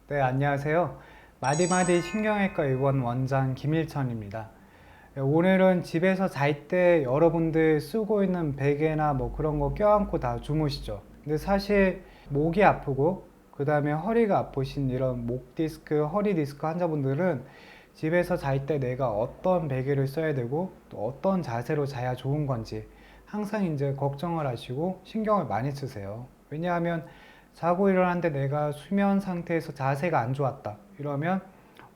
네, 안녕하세요. 마디마디 신경외과 의원 원장 김일천입니다. 오늘은 집에서 잘 때 여러분들 쓰고 있는 베개나 뭐 그런 거 껴안고 다 주무시죠. 근데 사실 목이 아프고 그 다음에 허리가 아프신 이런 목 디스크, 허리 디스크 환자분들은 집에서 잘 때 내가 어떤 베개를 써야 되고 또 어떤 자세로 자야 좋은 건지 항상 이제 걱정을 하시고 신경을 많이 쓰세요. 왜냐하면 자고 일어났는데 내가 수면 상태에서 자세가 안 좋았다. 이러면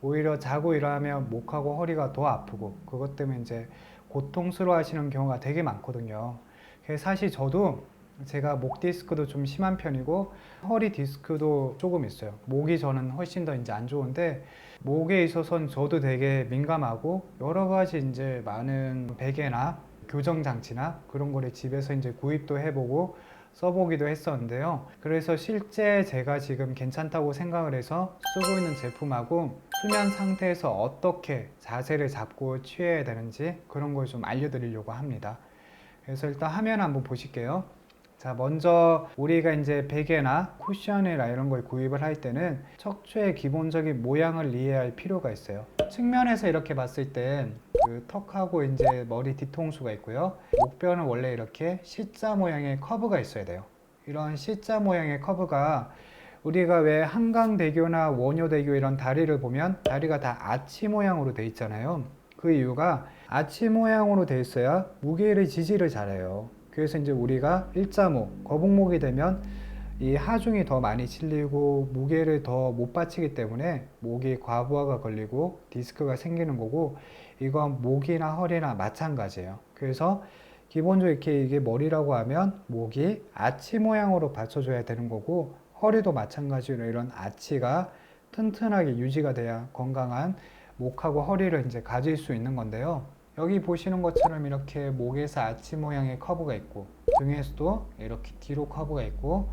오히려 자고 일어나면 목하고 허리가 더 아프고 그것 때문에 이제 고통스러워 하시는 경우가 되게 많거든요. 그래서 사실 저도 제가 목 디스크도 좀 심한 편이고 허리 디스크도 조금 있어요. 목이 저는 훨씬 더 이제 안 좋은데 목에 있어서는 저도 되게 민감하고 여러 가지 이제 많은 베개나 교정 장치나 그런 거를 집에서 이제 구입도 해보고 써보기도 했었는데요. 그래서 실제 제가 지금 괜찮다고 생각을 해서 쓰고 있는 제품하고 수면 상태에서 어떻게 자세를 잡고 취해야 되는지 그런 걸 좀 알려드리려고 합니다. 그래서 일단 화면 한번 보실게요. 자, 먼저 우리가 이제 베개나 쿠션이나 이런 걸 구입을 할 때는 척추의 기본적인 모양을 이해할 필요가 있어요. 측면에서 이렇게 봤을 땐 그 턱하고 이제 머리 뒤통수가 있고요. 목뼈는 원래 이렇게 C자 모양의 커브가 있어야 돼요. 이런 C자 모양의 커브가 우리가 왜 한강대교나 원효대교 이런 다리를 보면 다리가 다 아치 모양으로 돼 있잖아요. 그 이유가 아치 모양으로 돼 있어야 무게를 지지를 잘해요. 그래서 이제 우리가 일자목, 거북목이 되면 이 하중이 더 많이 실리고 무게를 더 못 받치기 때문에 목이 과부하가 걸리고 디스크가 생기는 거고 이건 목이나 허리나 마찬가지예요. 그래서 기본적으로 이렇게 이게 머리라고 하면 목이 아치 모양으로 받쳐줘야 되는 거고 허리도 마찬가지로 이런 아치가 튼튼하게 유지가 돼야 건강한 목하고 허리를 이제 가질 수 있는 건데요. 여기 보시는 것처럼 이렇게 목에서 아치 모양의 커브가 있고 등에서도 이렇게 뒤로 커브가 있고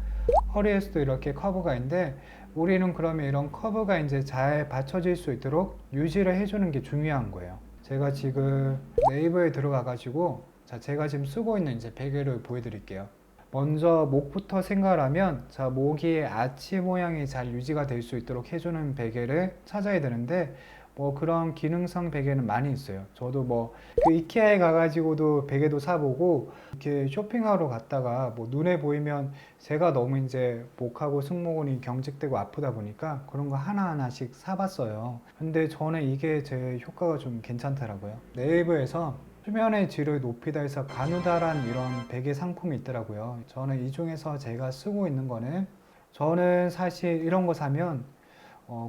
허리에서도 이렇게 커브가 있는데 우리는 그러면 이런 커브가 이제 잘 받쳐질 수 있도록 유지를 해주는 게 중요한 거예요. 제가 지금 네이버에 들어가 가지고 제가 지금 쓰고 있는 이제 베개를 보여드릴게요. 먼저 목부터 생각을 하면 목이 아치 모양이 잘 유지가 될 수 있도록 해주는 베개를 찾아야 되는데 뭐 그런 기능성 베개는 많이 있어요. 저도 뭐 그 이케아에 가가지고도 베개도 사보고 이렇게 쇼핑하러 갔다가 뭐 눈에 보이면 제가 너무 이제 목하고 승모근이 경직되고 아프다 보니까 그런 거 하나하나씩 사봤어요. 근데 저는 이게 제 효과가 좀 괜찮더라고요. 네이버에서 수면의 질을 높이다 해서 가누다란 이런 베개 상품이 있더라고요. 저는 이 중에서 제가 쓰고 있는 거는 저는 사실 이런 거 사면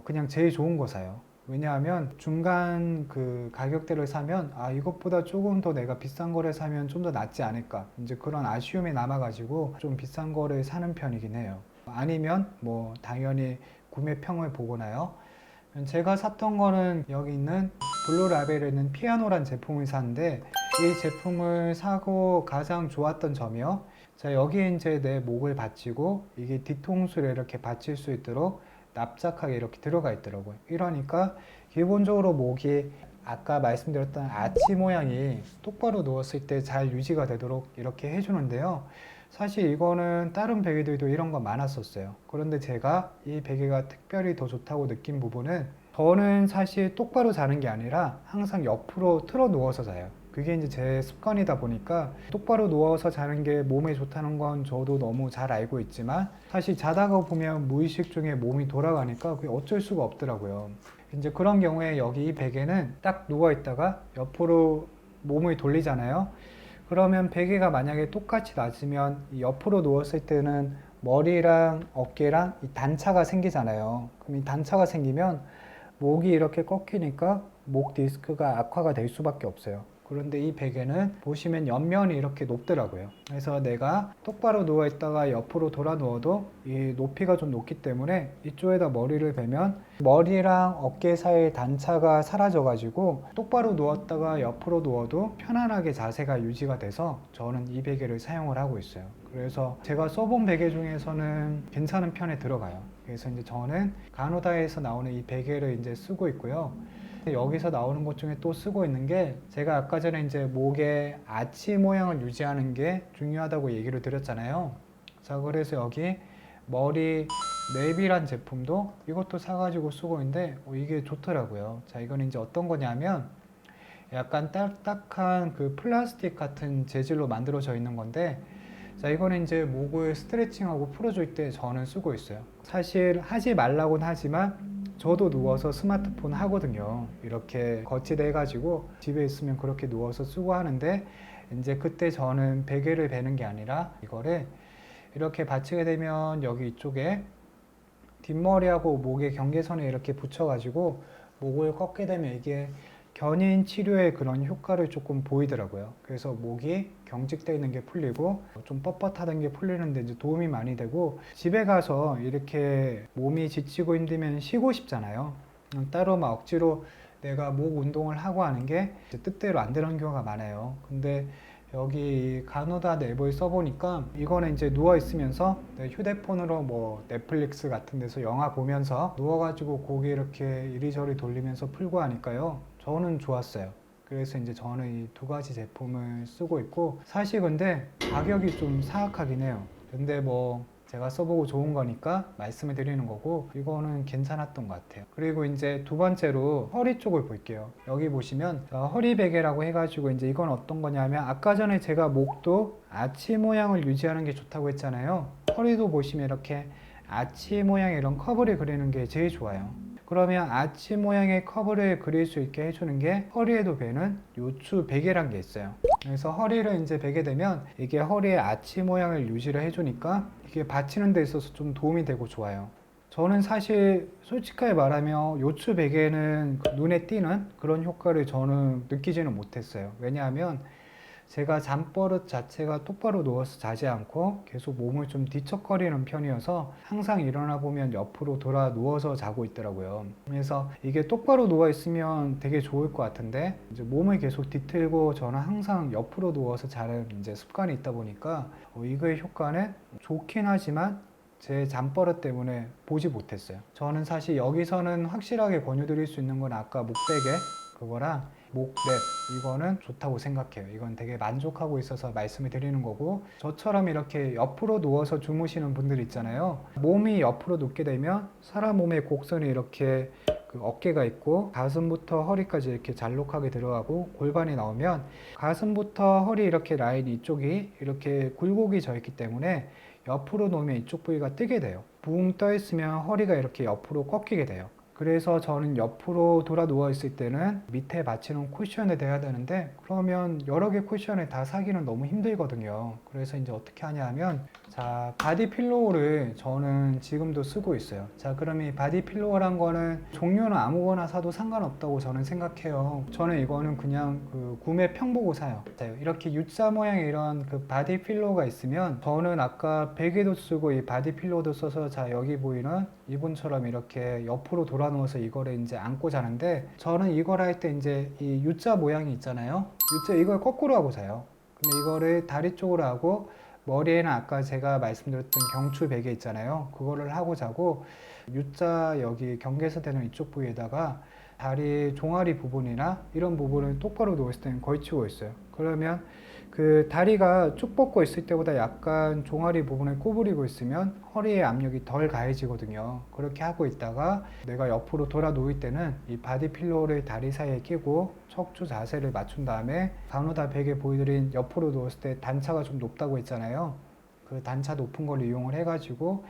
그냥 제일 좋은 거 사요. 왜냐하면 중간 그 가격대를 사면 이것보다 조금 더 내가 비싼 거를 사면 좀 더 낫지 않을까 이제 그런 아쉬움이 남아가지고 좀 비싼 거를 사는 편이긴 해요. 아니면 뭐 당연히 구매평을 보거나요. 제가 샀던 거는 여기 있는 블루라벨에 있는 피아노란 제품을 샀는데 이 제품을 사고 가장 좋았던 점이요. 자, 여기에 이제 내 목을 받치고 이게 뒤통수를 이렇게 받칠 수 있도록 납작하게 이렇게 들어가 있더라고요. 이러니까 기본적으로 목이 아까 말씀드렸던 아치 모양이 똑바로 누웠을 때 잘 유지가 되도록 이렇게 해주는데요. 사실 이거는 다른 베개들도 이런 거 많았었어요. 그런데 제가 이 베개가 특별히 더 좋다고 느낀 부분은 저는 사실 똑바로 자는 게 아니라 항상 옆으로 틀어 누워서 자요. 그게 이제 제 습관이다 보니까 똑바로 누워서 자는 게 몸에 좋다는 건 저도 너무 잘 알고 있지만 사실 자다가 보면 무의식 중에 몸이 돌아가니까 그게 어쩔 수가 없더라고요. 이제 그런 경우에 여기 이 베개는 딱 누워 있다가 옆으로 몸을 돌리잖아요. 그러면 베개가 만약에 똑같이 낮으면 옆으로 누웠을 때는 머리랑 어깨랑 이 단차가 생기잖아요. 그럼 이 단차가 생기면 목이 이렇게 꺾이니까 목 디스크가 악화가 될 수밖에 없어요. 그런데 이 베개는 보시면 옆면이 이렇게 높더라고요. 그래서 내가 똑바로 누워 있다가 옆으로 돌아 누워도 이 높이가 좀 높기 때문에 이쪽에다 머리를 베면 머리랑 어깨 사이의 단차가 사라져 가지고 똑바로 누웠다가 옆으로 누워도 편안하게 자세가 유지가 돼서 저는 이 베개를 사용을 하고 있어요. 그래서 제가 써본 베개 중에서는 괜찮은 편에 들어가요. 그래서 이제 저는 가누다에서 나오는 이 베개를 이제 쓰고 있고요. 여기서 나오는 것 중에 또 쓰고 있는 게 제가 아까 전에 이제 목의 아치 모양을 유지하는 게 중요하다고 얘기를 드렸잖아요. 자, 그래서 여기 머리 랩이란 제품도 이것도 사가지고 쓰고 있는데 이게 좋더라고요. 자, 이건 이제 어떤 거냐면 약간 딱딱한 그 플라스틱 같은 재질로 만들어져 있는 건데, 자, 이거는 이제 목을 스트레칭하고 풀어줄 때 저는 쓰고 있어요. 사실 하지 말라고는 하지만 저도 누워서 스마트폰 하거든요. 이렇게 거치대 해가지고 집에 있으면 그렇게 누워서 쓰고 하는데, 이제 그때 저는 베개를 베는 게 아니라 이거를 이렇게 받치게 되면 여기 이쪽에 뒷머리하고 목의 경계선에 이렇게 붙여가지고 목을 꺾게 되면 이게 견인 치료의 그런 효과를 조금 보이더라고요. 그래서 목이 경직되어 있는 게 풀리고 좀 뻣뻣하던 게 풀리는데 이제 도움이 많이 되고, 집에 가서 이렇게 몸이 지치고 힘들면 쉬고 싶잖아요. 따로 막 억지로 내가 목 운동을 하고 하는 게 뜻대로 안 되는 경우가 많아요. 근데 여기 가누다 앱을 써보니까 이거는 이제 누워 있으면서 휴대폰으로 뭐 넷플릭스 같은 데서 영화 보면서 누워가지고 고개 이렇게 이리저리 돌리면서 풀고 하니까요, 저는 좋았어요. 그래서 이제 저는 이 두 가지 제품을 쓰고 있고, 사실 근데 가격이 좀 사악하긴 해요. 근데 뭐 제가 써보고 좋은 거니까 말씀을 드리는 거고, 이거는 괜찮았던 것 같아요. 그리고 이제 두 번째로 허리 쪽을 볼게요. 여기 보시면 허리 베개라고 해가지고, 이제 이건 어떤 거냐면 아까 전에 제가 목도 아치 모양을 유지하는 게 좋다고 했잖아요. 허리도 보시면 이렇게 아치 모양의 이런 커브를 그리는 게 제일 좋아요. 그러면 아치 모양의 커브를 그릴 수 있게 해주는 게 허리에도 베는 요추 베개란 게 있어요. 그래서 허리를 이제 베게 되면 이게 허리의 아치 모양을 유지를 해주니까 이게 받치는 데 있어서 좀 도움이 되고 좋아요. 저는 사실 솔직하게 말하면 요추 베개는 눈에 띄는 그런 효과를 저는 느끼지는 못했어요. 왜냐하면 제가 잠버릇 자체가 똑바로 누워서 자지 않고 계속 몸을 좀 뒤척거리는 편이어서 항상 일어나 보면 옆으로 돌아 누워서 자고 있더라고요. 그래서 이게 똑바로 누워 있으면 되게 좋을 것 같은데, 이제 몸을 계속 뒤틀고 저는 항상 옆으로 누워서 자는 이제 습관이 있다 보니까 이거의 효과는 좋긴 하지만 제 잠버릇 때문에 보지 못했어요. 저는 사실 여기서는 확실하게 권유드릴 수 있는 건 아까 목베개 그거랑 목랩, 이거는 좋다고 생각해요. 이건 되게 만족하고 있어서 말씀을 드리는 거고, 저처럼 이렇게 옆으로 누워서 주무시는 분들 있잖아요. 몸이 옆으로 눕게 되면 사람 몸의 곡선이 이렇게 그 어깨가 있고 가슴부터 허리까지 이렇게 잘록하게 들어가고 골반이 나오면 가슴부터 허리 이렇게 라인 이쪽이 이렇게 굴곡이 져 있기 때문에 옆으로 놓으면 이쪽 부위가 뜨게 돼요. 붕 떠 있으면 허리가 이렇게 옆으로 꺾이게 돼요. 그래서 저는 옆으로 돌아 누워 있을 때는 밑에 받치는 쿠션에 대야 되는데, 그러면 여러 개 쿠션을 다 사기는 너무 힘들거든요. 그래서 이제 어떻게 하냐 하면, 자, 바디 필로우를 저는 지금도 쓰고 있어요. 자, 그럼 이 바디 필로우란 거는 종류는 아무거나 사도 상관없다고 저는 생각해요. 저는 이거는 그냥 그 구매평 보고 사요. 자, 이렇게 U자 모양의 이런 그 바디 필로우가 있으면, 저는 아까 베개도 쓰고 이 바디 필로우도 써서, 자, 여기 보이는 이분처럼 이렇게 옆으로 돌아 누워서 이거를 이제 안고 자는데, 저는 이걸 할 때 이제 이 U자 모양이 있잖아요. U자 이걸 거꾸로 하고 자요. 그럼 이거를 다리 쪽으로 하고, 머리에는 아까 제가 말씀드렸던 경추 베개 있잖아요. 그거를 하고 자고, U자 여기 경계선 되는 이쪽 부위에다가 다리 종아리 부분이나 이런 부분을 똑바로 누웠을 때는 걸치고 있어요. 그러면 그 다리가 쭉 뻗고 있을 때보다 약간 종아리 부분을 구부리고 있으면 허리에 압력이 덜 가해지거든요. 그렇게 하고 있다가 내가 옆으로 돌아 누울 때는 이 바디 필로우를 다리 사이에 끼고 척추 자세를 맞춘 다음에 간호다 베개 보여드린 옆으로 누웠을 때 단차가 좀 높다고 했잖아요. 그 단차 높은 걸 이용을 해가지고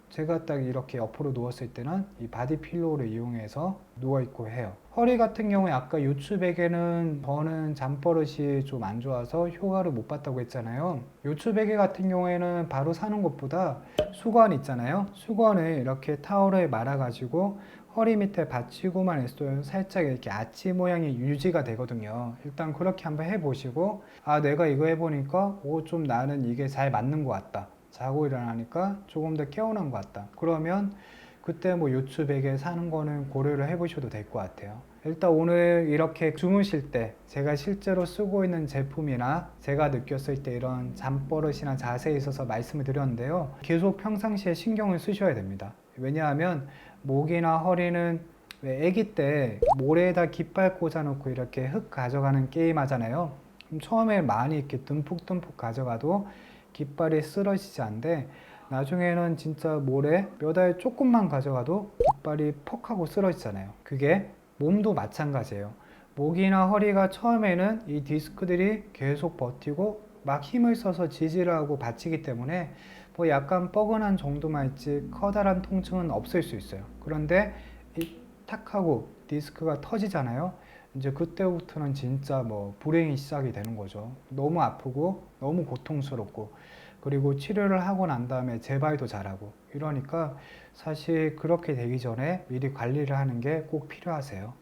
제가 딱 이렇게 옆으로 누웠을 때는 이 바디 필로우를 이용해서 누워있고 해요. 허리 같은 경우에 아까 요추 베개는 저는 잠버릇이 좀 안 좋아서 효과를 못 봤다고 했잖아요. 요추 베개 같은 경우에는 바로 사는 것보다 수건 있잖아요. 수건을 이렇게 타올에 말아가지고 허리 밑에 받치고만 있어도 살짝 이렇게 아치 모양이 유지가 되거든요. 일단 그렇게 한번 해보시고, 아, 내가 이거 해보니까 좀 나는 이게 잘 맞는 것 같다. 자고 일어나니까 조금 더 개운한 것 같다. 그러면 그때 뭐 요추 베개 사는 거는 고려를 해보셔도 될 것 같아요. 일단 오늘 이렇게 주무실 때 제가 실제로 쓰고 있는 제품이나 제가 느꼈을 때 이런 잠버릇이나 자세에 있어서 말씀을 드렸는데요. 계속 평상시에 신경을 쓰셔야 됩니다. 왜냐하면 목이나 허리는 왜 아기 때 모래에다 깃발 꽂아놓고 이렇게 흙 가져가는 게임 하잖아요. 그럼 처음에 많이 이렇게 듬뿍듬뿍 가져가도 깃발이 쓰러지지 않는데, 나중에는 진짜 모래 몇 알 조금만 가져가도 깃발이 퍽 하고 쓰러지잖아요. 그게 몸도 마찬가지예요. 목이나 허리가 처음에는 이 디스크들이 계속 버티고 막 힘을 써서 지지를 하고 받치기 때문에 뭐 약간 뻐근한 정도만 있지 커다란 통증은 없을 수 있어요. 그런데 이 탁 하고 디스크가 터지잖아요. 이제 그때부터는 진짜 뭐 불행이 시작이 되는 거죠. 너무 아프고 너무 고통스럽고 그리고 치료를 하고 난 다음에 재발도 잘하고 이러니까 사실 그렇게 되기 전에 미리 관리를 하는 게 꼭 필요하세요.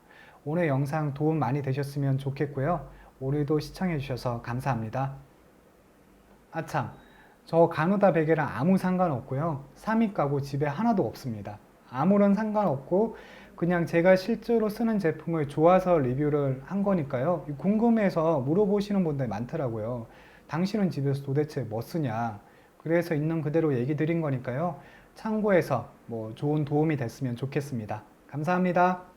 오늘 영상 도움 많이 되셨으면 좋겠고요. 오늘도 시청해 주셔서 감사합니다. 아참, 저 가누다 베개랑 아무 상관없고요. 3인 가구 집에 하나도 없습니다. 아무런 상관없고 그냥 제가 실제로 쓰는 제품을 좋아서 리뷰를 한 거니까요. 궁금해서 물어보시는 분들 많더라고요. 당신은 집에서 도대체 뭐 쓰냐? 그래서 있는 그대로 얘기 드린 거니까요. 참고해서 뭐 좋은 도움이 됐으면 좋겠습니다. 감사합니다.